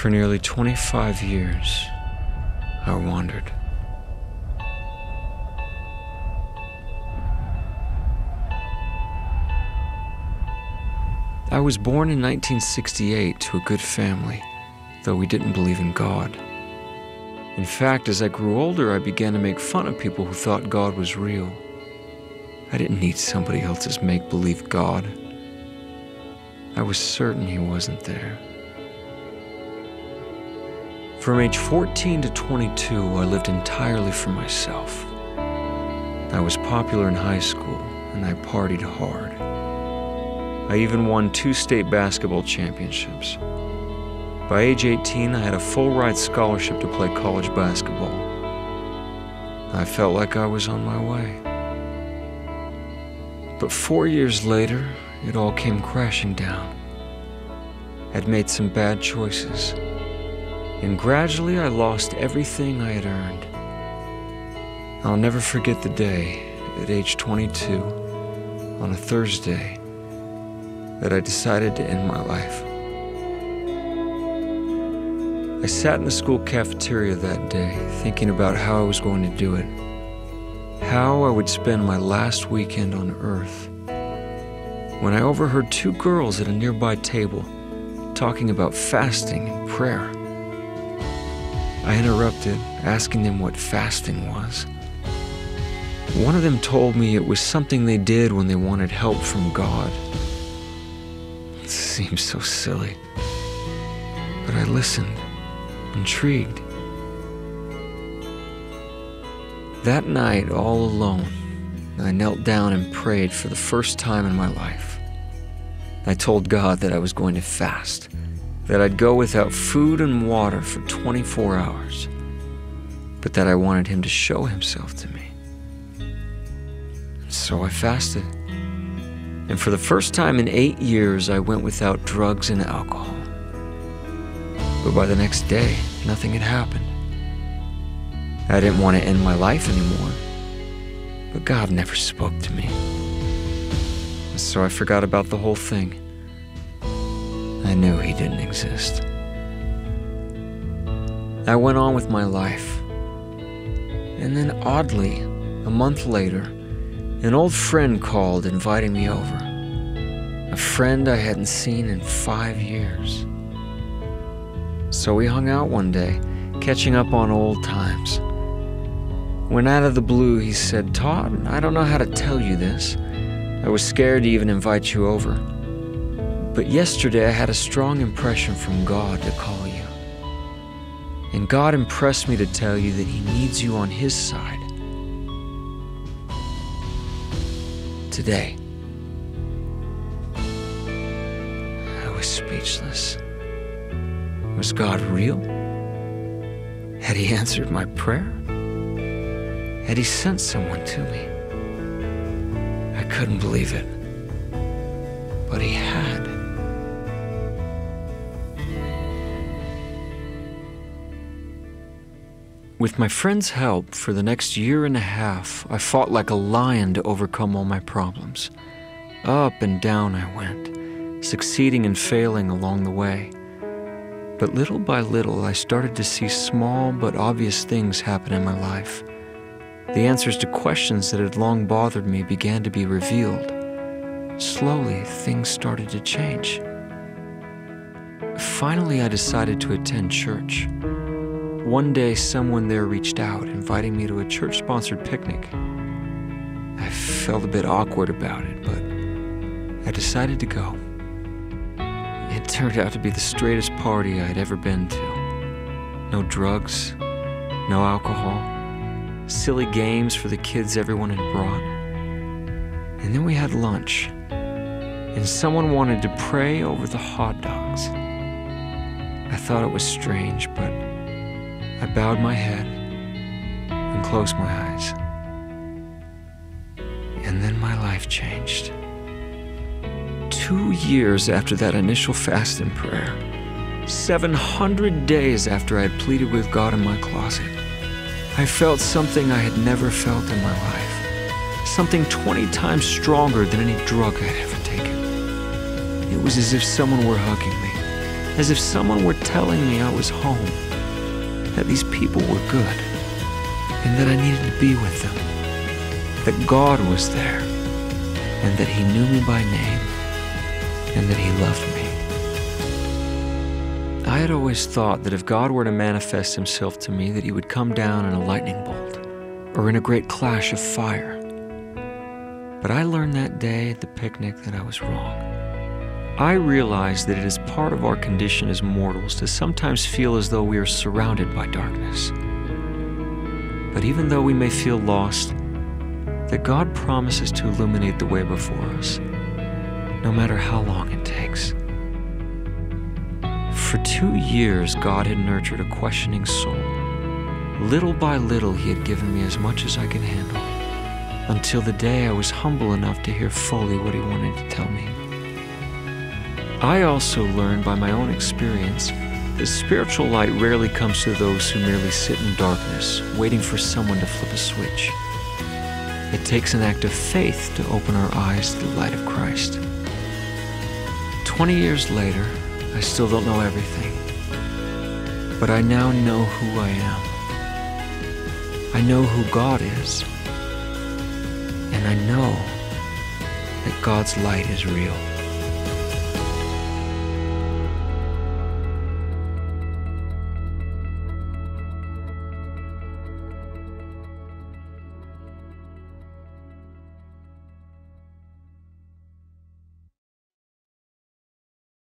For nearly 25 years, I wandered. I was born in 1968 to a good family, though we didn't believe in God. In fact, as I grew older, I began to make fun of people who thought God was real. I didn't need somebody else's make-believe God. I was certain he wasn't there. From age 14 to 22, I lived entirely for myself. I was popular in high school, and I partied hard. I even won 2 state basketball championships. By age 18, I had a full-ride scholarship to play college basketball. I felt like I was on my way. But 4 years later, it all came crashing down. I'd made some bad choices, and gradually I lost everything I had earned. I'll never forget the day, at age 22, on a Thursday, that I decided to end my life. I sat in the school cafeteria that day, thinking about how I was going to do it, how I would spend my last weekend on Earth, when I overheard 2 girls at a nearby table talking about fasting and prayer. I interrupted, asking them what fasting was. One of them told me it was something they did when they wanted help from God. It seemed so silly, but I listened, intrigued. That night, all alone, I knelt down and prayed for the first time in my life. I told God that I was going to fast, that I'd go without food and water for 24 hours, but that I wanted him to show himself to me. And so I fasted. And for the first time in 8 years, I went without drugs and alcohol. But by the next day, nothing had happened. I didn't want to end my life anymore, but God never spoke to me. And so I forgot about the whole thing. I knew he didn't exist. I went on with my life. And then oddly, a month later, an old friend called inviting me over. A friend I hadn't seen in 5 years. So we hung out one day, catching up on old times. When out of the blue he said, "Todd, I don't know how to tell you this. I was scared to even invite you over. But yesterday I had a strong impression from God to call you. And God impressed me to tell you that he needs you on his side. Today." I was speechless. Was God real? Had he answered my prayer? Had he sent someone to me? I couldn't believe it, but he had. With my friend's help, for the next year and a half, I fought like a lion to overcome all my problems. Up and down I went, succeeding and failing along the way. But little by little, I started to see small but obvious things happen in my life. The answers to questions that had long bothered me began to be revealed. Slowly, things started to change. Finally, I decided to attend church. One day, someone there reached out, inviting me to a church-sponsored picnic. I felt a bit awkward about it, but I decided to go. It turned out to be the straightest party I had ever been to. No drugs, no alcohol, silly games for the kids everyone had brought. And then we had lunch, and someone wanted to pray over the hot dogs. I thought it was strange, but I bowed my head and closed my eyes. And then my life changed. 2 years after that initial fast and prayer, 700 days after I had pleaded with God in my closet, I felt something I had never felt in my life. Something 20 times stronger than any drug I'd ever taken. It was as if someone were hugging me, as if someone were telling me I was home, that these people were good, and that I needed to be with them, that God was there, and that He knew me by name, and that He loved me. I had always thought that if God were to manifest Himself to me, that He would come down in a lightning bolt, or in a great clash of fire. But I learned that day at the picnic that I was wrong. I realized that it is part of our condition as mortals to sometimes feel as though we are surrounded by darkness. But even though we may feel lost, that God promises to illuminate the way before us, no matter how long it takes. For 2 years, God had nurtured a questioning soul. Little by little, He had given me as much as I could handle, until the day I was humble enough to hear fully what He wanted to tell me. I also learned by my own experience that spiritual light rarely comes to those who merely sit in darkness, waiting for someone to flip a switch. It takes an act of faith to open our eyes to the light of Christ. 20 years later, I still don't know everything, but I now know who I am. I know who God is, and I know that God's light is real.